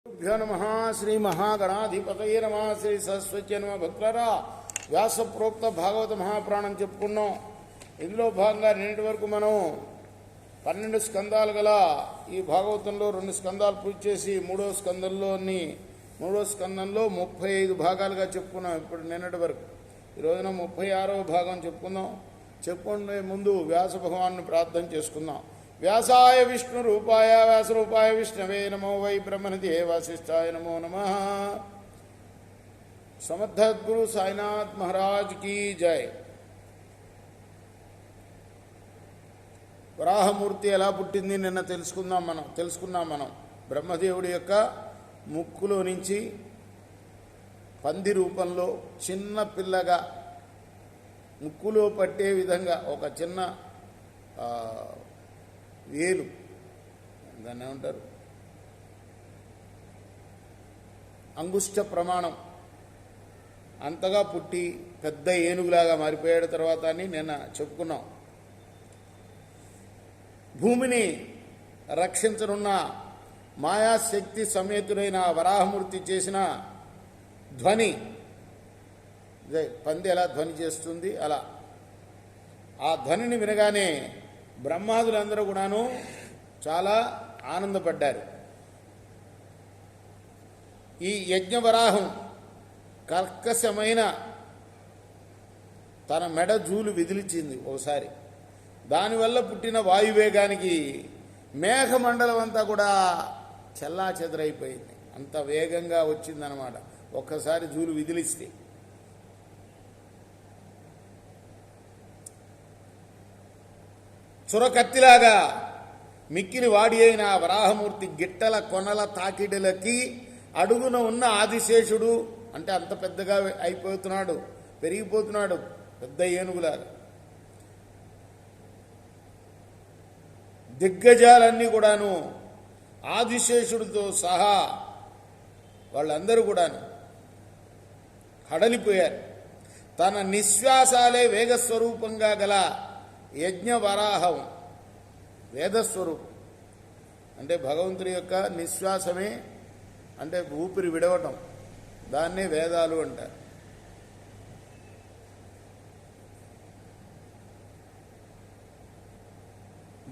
భ్యో నమః శ్రీ మహాగణాధిపతయే నమః శ్రీ సరస్వతి నమః. భక్తులారా, వ్యాస ప్రోక్త భాగవత మహాపురాణం చెప్పుకున్నాం. ఇందులో భాగంగా నిన్నటి వరకు మనం 12 స్కందాలు గల ఈ భాగవతంలో 2 స్కందాలు పూర్తి చేసి మూడో స్కందంలో 35 భాగాలుగా చెప్పుకున్నాం. ఇప్పుడు నిన్నటి వరకు ఈ రోజున 36వ భాగం చెప్పుకుందాం. చెప్పుకునే ముందు వ్యాస భగవాన్ని ప్రార్థన చేసుకుందాం. వ్యాసాయ విష్ణు రూపాయ వ్యాస రూపాయ విష్ణవే నమో వై బ్రహ్మనిధే వాసిష్ఠాయ నమో నమః. సమర్థద్గురు సాయినాథ్ మహారాజ్ కీ జై. వరాహమూర్తి ఎలా పుట్టింది నిన్న తెలుసుకున్నాం మనం. బ్రహ్మదేవుడి యొక్క ముక్కులో నుంచి పంది రూపంలో చిన్న పిల్లగా ముక్కులో పట్టే విధంగా ఒక చిన్న వేలు, దాన్ని ఏమంటారు, అంగుష్ట ప్రమాణం అంతగా పుట్టి పెద్ద ఏనుగులాగా మారిపోయాడు తర్వాత అని నిన్న చెప్పుకున్నాం. భూమిని రక్షించనున్న మాయాశక్తి సమేతుడైన వరాహమూర్తి చేసిన ధ్వని, పంది ఎలా ధ్వని చేస్తుంది అలా ఆ ధ్వనిని వినగానే బ్రహ్మాదులందరూ కూడాను చాలా ఆనందపడ్డారు. ఈ యజ్ఞవరాహం కర్కశమైన తన మెడ జూలు విదిలిచింది ఒకసారి. దానివల్ల పుట్టిన వాయువేగానికి మేఘమండలం అంతా కూడా చెల్లా చెదరైపోయింది. అంత వేగంగా వచ్చిందనమాట ఒక్కసారి జూలు విదిలిస్తే. చురకత్తిలాగా మిక్కిలి వాడి అయిన వరాహమూర్తి గిట్టల కొనల తాకిడులకి అడుగున ఉన్న ఆదిశేషుడు, అంటే అంత పెద్దగా అయిపోతున్నాడు, పెరిగిపోతున్నాడు, పెద్ద ఏనుగులాగా. దిగ్గజాలన్నీ కూడాను ఆదిశేషుడితో సహా వాళ్ళందరూ కూడాను హడలిపోయారు. తన నిశ్వాసాలే వేగస్వరూపంగా గల యజ్ఞవరాహం, వేదస్వరూపం అంటే భగవంతుడి యొక్క నిశ్వాసమే, అంటే ఊపిరి విడవటం, దాన్నే వేదాలు అంటారు.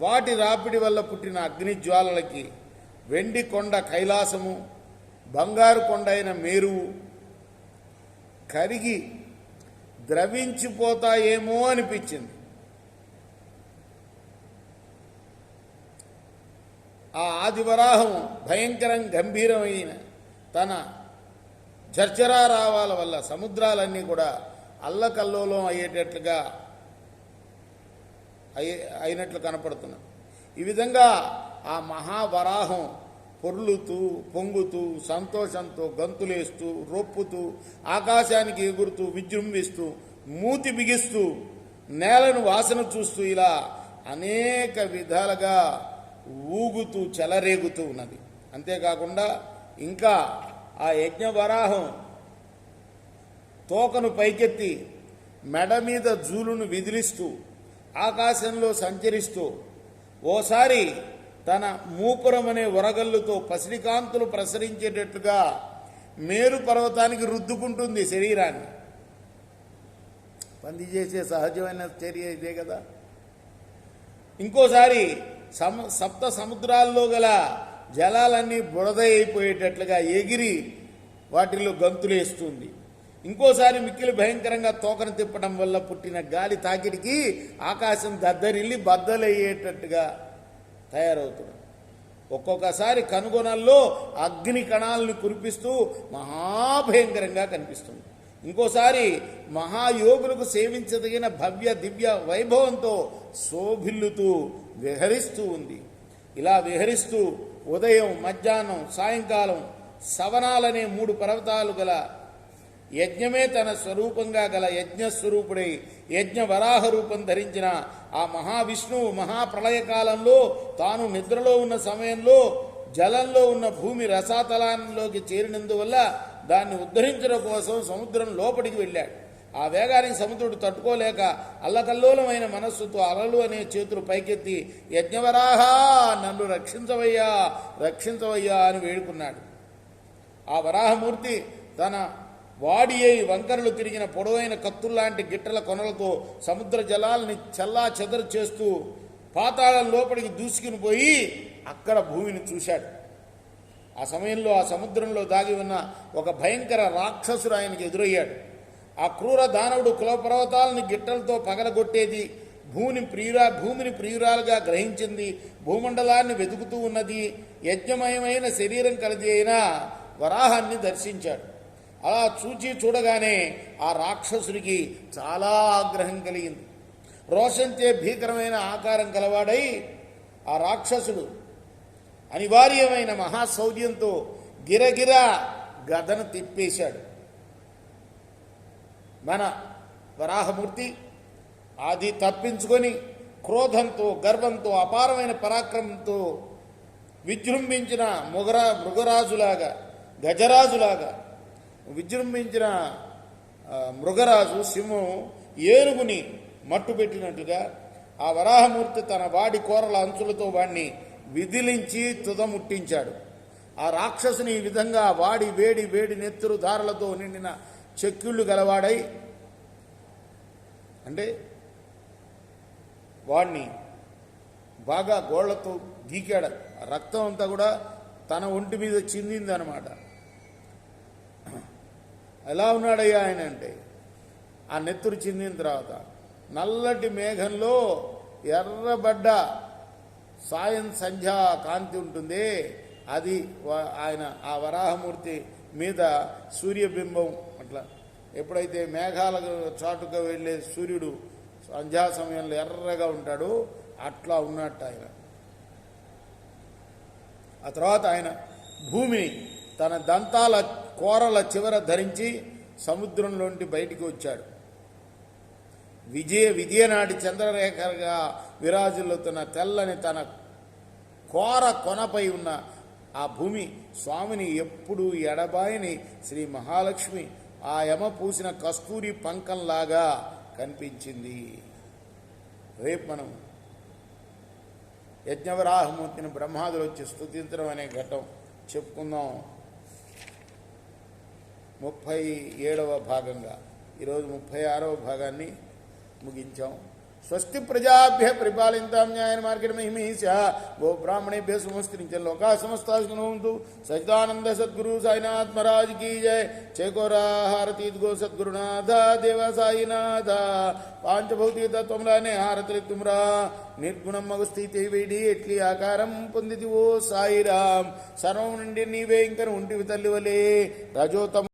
వాటి రాపిడి వల్ల పుట్టిన అగ్నిజ్వాలలకి వెండి కొండ కైలాసము, బంగారు కొండ అయిన మేరువు కరిగి ద్రవించిపోతాయేమో అనిపించింది. ఆ ఆదివరాహం భయంకరం గంభీరమైన తన జర్జరారావాల వల్ల సముద్రాలన్నీ కూడా అల్లకల్లోలం అయినట్లు కనపడుతున్నాయి. ఈ విధంగా ఆ మహావరాహం పొర్లుతూ పొంగుతూ సంతోషంతో గంతులేస్తూ రొప్పుతూ ఆకాశానికి ఎగురుతూ విజృంభిస్తూ మూతి బిగిస్తూ నేలను వాసన చూస్తూ ఇలా అనేక విధాలుగా ఊగుతూ చెలరేగుతూ ఉన్నది. అంతేకాకుండా ఇంకా ఆ యజ్ఞవరాహం తోకను పైకెత్తి మెడ మీద జూలును విదిలిస్తూ ఆకాశంలో సంచరిస్తూ ఓసారి తన మూపురం అనే వరగల్లుతో పసిడికాంతులు ప్రసరించేటట్లుగా మేరు పర్వతానికి రుద్దుకుంటుంది శరీరాన్ని. పంది చేసే సహజమైన చర్య ఇదే కదా. ఇంకోసారి సప్త సముద్రాల్లో గల జలాలన్నీ బురద అయిపోయేటట్లుగా ఎగిరి వాటిల్లో గంతులేస్తుంది. ఇంకోసారి మిక్కిలి భయంకరంగా తోకను తిప్పడం వల్ల పుట్టిన గాలి తాకిడికి ఆకాశం దద్దరిల్లి బద్దలయ్యేటట్టుగా తయారవుతుంది. ఒక్కొక్కసారి కనుగొనల్లో అగ్ని కణాలను కురిపిస్తూ మహాభయంకరంగా కనిపిస్తుంది. ఇంకోసారి మహాయోగులకు సేవించదగిన భవ్య దివ్య వైభవంతో శోభిల్లుతూ విహరిస్తూ ఉంది. ఇలా విహరిస్తూ ఉదయం, మధ్యాహ్నం, సాయంకాలం సవనాలనే 3 పర్వతాలు గల యజ్ఞమే తన స్వరూపంగా గల యజ్ఞస్వరూపుడై యజ్ఞవరాహ రూపం ధరించిన ఆ మహావిష్ణువు మహాప్రళయకాలంలో తాను నిద్రలో ఉన్న సమయంలో జలంలో ఉన్న భూమి రసాతలాల్లోకి చేరినందువల్ల దాన్ని ఉద్ధరించడం కోసం సముద్రం లోపలికి వెళ్ళాడు. ఆ వేగానికి సముద్రుడు తట్టుకోలేక అల్లకల్లోలమైన మనస్సుతో అలలు అనే చేతులు పైకెత్తి యజ్ఞవరాహ నన్ను రక్షించవయ్యా రక్షించవయ్యా అని వేడుకున్నాడు. ఆ వరాహమూర్తి తన వాడి అయి వంకరలు తిరిగిన పొడవైన కత్తుల్లాంటి గిట్టల కొనలతో సముద్ర జలాలని చల్లా చెదరు చేస్తూ పాతాళం లోపలికి దూసుకుని పోయి అక్కడ భూమిని చూశాడు. ఆ సమయంలో ఆ సముద్రంలో దాగి ఉన్న ఒక భయంకర రాక్షసుడు ఆయనకి ఎదురయ్యాడు. ఆ క్రూర దానవుడు కులపర్వతాలను గిట్టలతో పగలగొట్టేది, భూమిని ప్రియురాలుగా గ్రహించింది, భూమండలాన్ని వెతుకుతూ ఉన్నది, యజ్ఞమయమైన శరీరం కలిగి అయిన వరాహాన్ని దర్శించాడు. అలా చూడగానే ఆ రాక్షసుడికి చాలా ఆగ్రహం కలిగింది. రోషంచే భీకరమైన ఆకారం కలవాడై ఆ రాక్షసుడు అనివార్యమైన మహాశౌర్యంతో గిరగిర గదను తిప్పేశాడు. మన వరాహమూర్తి అది తప్పించుకొని క్రోధంతో గర్వంతో అపారమైన పరాక్రమంతో విజృంభించిన మృగరాజులాగా గజరాజులాగా విజృంభించిన మృగరాజు సింహం ఏనుగుని మట్టుపెట్టినట్టుగా ఆ వరాహమూర్తి తన వాడి కోరల అంచులతో వాడిని విదిలించి తుదముట్టించాడు. ఆ రాక్షసుని ఈ విధంగా వాడి వేడి నెత్తురు దారులతో నిండిన చెక్కిళ్ళు గలవాడై అంటే వాడిని బాగా గోళ్లతో గీకాడు. రక్తం అంతా కూడా తన ఒంటి మీద చిందింది అనమాట. ఎలా ఉన్నాడయ్యా ఆయన అంటే ఆ నెత్తురు చిందిన తర్వాత నల్లటి మేఘంలో ఎర్రబడ్డ సాయం సంధ్యా కాంతి ఉంటుంది, అది ఆయన ఆ వరాహమూర్తి మీద సూర్యబింబం. అట్లా ఎప్పుడైతే మేఘాలకు చాటుగా వెళ్ళే సూర్యుడు సంధ్యా సమయంలో ఎర్రగా ఉంటాడో అట్లా ఉన్నట్టు ఆయన. ఆ తర్వాత ఆయన భూమిని తన దంతాల కోరల చివర ధరించి సముద్రంలోంటి బయటికి వచ్చాడు. విజయనాటి చంద్రరేఖగా విరాజిల్లుతున్న తెల్లని తన కోర కొనపై ఉన్న ఆ భూమి స్వామిని ఎప్పుడు ఎడబాయని శ్రీ మహాలక్ష్మి ఆ యమ పూసిన కస్తూరి పంకంలాగా కనిపించింది. రేపు మనం యజ్ఞవరాహమూర్తిని బ్రహ్మాదులు వచ్చి స్తుతించడం అనే ఘట్టం చెప్పుకుందాం. 37వ భాగంగా ఈరోజు 36వ భాగాన్ని ముగించాం. స్వస్తి ప్రజాభ్య పరిపాలింతాం న్యాయ మార్గేణ మహిమీశ గో బ్రాహ్మణేభ్య సమస్తించ లోకా సమస్తాస్మినోంతు సచిదానంద సద్గురు సాయినాథ్ మహారాజ్ की जय. చేకోరా హారతి గో సద్గురునాథ దేవ సాయినాథ పాంచభౌతిక తత్వములనే హారతి తుమ్రా నిర్గుణం మగు స్థితి వేడి ఎట్లి ఆకారం పొందిది ఓ సాయిరాం. సర్వం నుండి నీవే ఇంకను ఉంటివి తల్లివలే రజోతమ